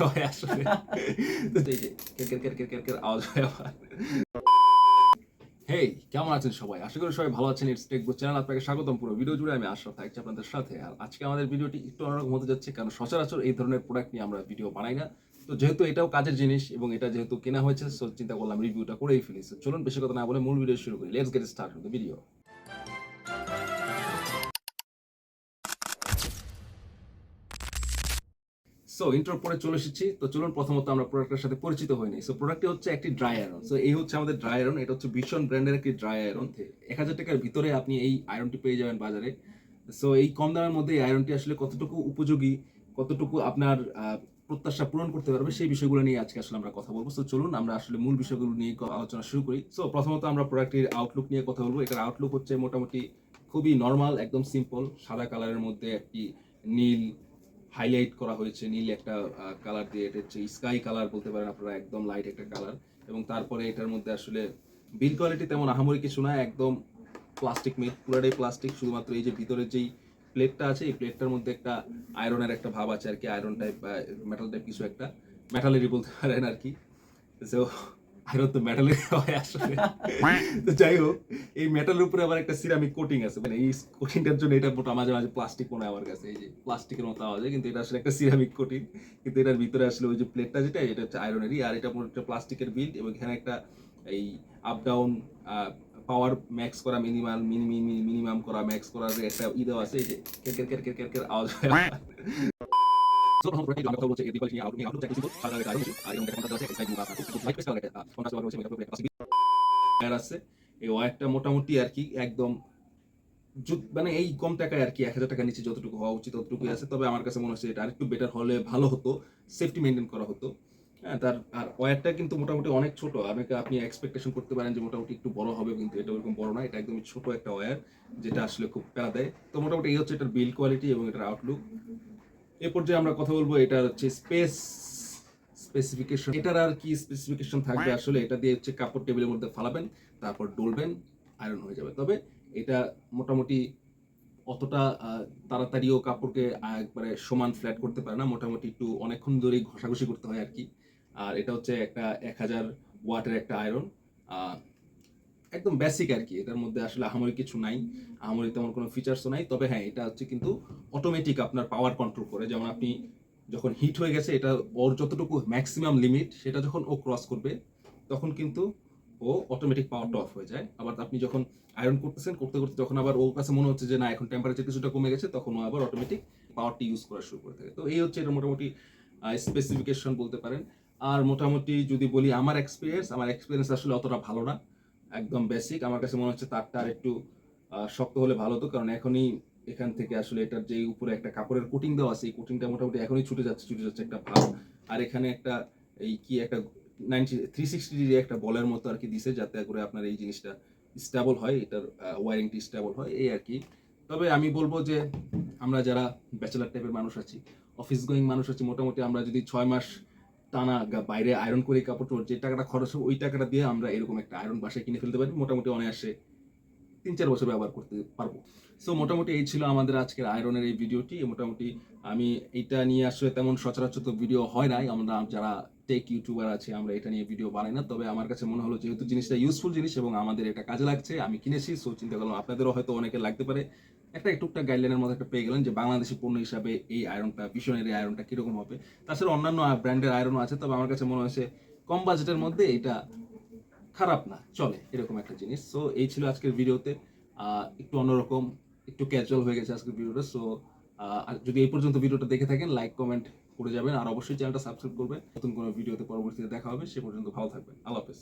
হয় আসলে। এই যে কের আওয়াজ হয় আবার। হেই, কেমন আছেন সবাই? আশা করি সবাই ভালো আছেন। ইটস টেক বুক চ্যানেল আপনাকে স্বাগতম। পুরো ভিডিও জুড়ে আমি আশরাফ থাকছি আপনাদের সাথে। আর আজকে আমাদের ভিডিওটি একটু অন্যরকম হতে যাচ্ছে, কারণ সচরাচর এই ধরনের প্রোডাক্ট নিয়ে আমরা ভিডিও বানাই না। তো যেহেতু এটাও কাজের জিনিস এবং এটা যেহেতু কেনা হয়েছে, সো চিন্তা করলাম রিভিউটা করেই ফেলি। সো চলুন বেশি কথা না বলে মূল ভিডিও শুরু করি। Let's get start with the video. So ইন্ট্রোর পরে চলে এসেছি। তো চলুন প্রথমত আমরা প্রোডাক্টের সাথে পরিচিত হয়ে নিই। সো প্রোডাক্টটি হচ্ছে একটি ড্রাই আয়রন। সো এই হচ্ছে আমাদের ড্রাই আয়রন। এটা হচ্ছে ভীষণ ব্র্যান্ডের একটি ড্রাই আয়রন। ১,০০০ টাকার ভিতরে আপনি এই আয়রনটি পেয়ে যাবেন বাজারে। সো এই কম দামের মধ্যে এই আয়রনটি আসলে কতটুকু উপযোগী, কতটুকু আপনার প্রত্যাশা পূরণ করতে পারবে, সেই বিষয়গুলো নিয়ে আজকে আসলে আমরা কথা বলবো। সো চলুন আমরা আসলে মূল বিষয়গুলো নিয়ে আলোচনা শুরু করি। সো প্রথমত আমরা প্রোডাক্টটির আউটলুক নিয়ে কথা বলবো। এটার আউটলুক হচ্ছে মোটামুটি খুবই নরমাল, একদম সিম্পল। সাদা কালারের মধ্যে একটি নীল হাইলাইট করা হয়েছে, নীল একটা কালার দিয়ে। এটা হচ্ছে স্কাই কালার বলতে পারেন আপনারা, একদম লাইট একটা কালার। এবং তারপরে এটার মধ্যে আসলে বিল কোয়ালিটি তেমন আহামরি কিছু না, একদম প্লাস্টিক মেড, পুরাটাই প্লাস্টিক। শুধুমাত্র এই যে ভিতরে যেই প্লেটটা আছে, এই প্লেটটার মধ্যে একটা আয়রনের একটা ভাব আছে আর কি, আয়রন টাইপ বা মেটাল টাইপ কিছু একটা, মেটালেরই বলতে পারেন আর কি। সো আয়রন তো মেটালের হয় আসলে। তো যাই হোক, এই মেটালের উপরে আবার একটা সিরামিক কোটিং আছে, মানে এই কোটিংটার জন্য এটা মোটা মাঝে মাঝে প্লাস্টিক মনে হয় আমার কাছে, এই যে প্লাস্টিকের মতো আওয়াজ হয়, কিন্তু এটা আসলে একটা সিরামিক কোটিং। কিন্তু এটার ভিতরে আসলে ওই যে প্লেটটা যেটা, এটা হচ্ছে আয়রনেরই, আর এটা পুরো একটা প্লাস্টিকের বিল্ড। এবং এখানে একটা এই আপ ডাউন পাওয়ার ম্যাক্স করা, মিনিমাম করা, ম্যাক্স করার একটা দেওয়া আছে, এই যে কের আওয়াজ হয়। আছে এই ওয়্যারটা মোটামুটি আর কি একদম মানে এই কম টাকায় আর কি ১,০০০ টাকার নিচে যতটুকু হওয়া উচিত ততটুকুই আছে। তবে আমার কাছে মনে হচ্ছে এটা আরেকটু বেটার হলে ভালো হতো, সেফটি মেইনটেইন করা হতো। হ্যাঁ, তার আর ওয়্যারটা কিন্তু মোটামুটি অনেক ছোট। আপনি এক্সপেকটেশন করতে পারেন যে মোটামুটি একটু বড় হবে, কিন্তু এটা ওরকম বড় না। এটা একদমই ছোট একটা ওয়্যার, যেটা আসলে খুব প্যারা দেয়। তো মোটামুটি এই হচ্ছে এটার বিল্ড কোয়ালিটি এবং এটার আউটলুক। এ পর্যায়ে আমরা কথা বলবো এটার হচ্ছে স্পেসিফিকেশন। এটার আর কি স্পেসিফিকেশন থাকবে আসলে, এটা দিয়ে হচ্ছে কাপড় টেবিলের মধ্যে ফালাবেন, তারপর ডলবেন, আয়রন হয়ে যাবে। তবে এটা মোটামুটি অতটা তাড়াতাড়িও কাপড়কে একবারে সমান ফ্ল্যাট করতে পারে না। মোটামুটি একটু অনেকক্ষণ ধরেই ঘষাঘষি করতে হয় আর কি। আর এটা হচ্ছে একটা ১,০০০ ওয়াটের একটা আয়রন। একদম বেসিক আর কি, এটার মধ্যে আসলে আহামরি কিছু নাই, আহামরি তেমন কোনো ফিচার্সও নাই। তবে হ্যাঁ, এটা হচ্ছে কিন্তু অটোমেটিক আপনার পাওয়ার কন্ট্রোল করে। যেমন আপনি যখন হিট হয়ে গেছে, এটা ওর যতটুকু ম্যাক্সিমাম লিমিট সেটা যখন ও ক্রস করবে, তখন কিন্তু ও অটোমেটিক পাওয়ারটা অফ হয়ে যায়। আবার আপনি যখন আয়রন করতেছেন, করতে করতে যখন আবার ওর কাছে মনে হচ্ছে যে না, এখন টেম্পারেচার কিছুটা কমে গেছে, তখন ও আবার অটোমেটিক পাওয়ারটি ইউজ করা শুরু করে থাকে। তো এই হচ্ছে এটা মোটামুটি স্পেসিফিকেশন বলতে পারেন। আর মোটামুটি যদি বলি আমার এক্সপিরিয়েন্স আসলে অতটা ভালো না, একদম বেসিক। আমার কাছে মনে হচ্ছে তারটা আর একটু শক্ত হলে ভালো হতো, কারণ এখনই এখান থেকে আসলে এটার যে উপরে একটা কাপড়ের কোটিং দেওয়া আছে, এই কোটিংটা মোটামুটি এখনই ছুটে যাচ্ছে একটা ভাব। আর এখানে একটা এই কি একটা 360 ডিগ্রি একটা বলের মতো আর কি দিছে, যাতে করে আপনার এই জিনিসটা স্টেবল হয়, এটার ওয়ারিংটি স্টেবল হয়, এই আর কি। তবে আমি বলবো যে আমরা যারা ব্যাচেলার টাইপের মানুষ আছি, অফিস গোয়িং মানুষ আছি, মোটামুটি আমরা যদি ৬ মাস টানা বাইরে আয়রন করে কাপড় চোপড়, যে টাকাটা খরচ হবে ওই টাকাটা দিয়ে আমরা এরকম একটা আয়রন বাসায় কিনে ফেলতে পারি, মোটামুটি অনায়াসে ৩-৪ বছর ব্যবহার করতে পারবো। সো মোটামুটি এই ছিল আমাদের আজকের আয়রনের এই ভিডিওটি। মোটামুটি আমি এইটা নিয়ে আসলে তেমন সচরাচর তো ভিডিও হয় নাই, আমরা যারা টেক ইউটিউবার আছে আমরা এটা নিয়ে ভিডিও বানাই না। তবে আমার কাছে মনে হলো যেহেতু জিনিসটা ইউজফুল জিনিস এবং আমাদের এটা কাজে লাগছে, আমি কিনেছি। সো চিন্তা করলাম আপনাদেরও হয়তো অনেকে লাগতে পারে, একটা টুকটাক গাইডলাইনের মধ্যে একটা পেয়ে গেলেন যে বাংলাদেশি পণ্য হিসাবে এই আয়রনটা, ভীষণের এই আয়রনটা কিরকম হবে। তাছাড়া অন্যান্য ব্র্যান্ডের আয়রনও আছে, তবে আমার কাছে মনে হয়েছে কম বাজেটের মধ্যে এটা খারাপ না, চলে এরকম একটা জিনিস। সো এই ছিল আজকের ভিডিওতে, একটু অন্যরকম, একটু ক্যাজুয়াল হয়ে গেছে আজকের ভিডিওটা। সো যদি এই পর্যন্ত ভিডিওটা দেখে থাকেন, লাইক কমেন্ট করে যাবেন, আর অবশ্যই চ্যানেলটা সাবস্ক্রাইব করবেন। নতুন কোনো ভিডিওতে পরবর্তীতে দেখা হবে, সে পর্যন্ত ভালো থাকবেন। আল্লাহ হাফেজ।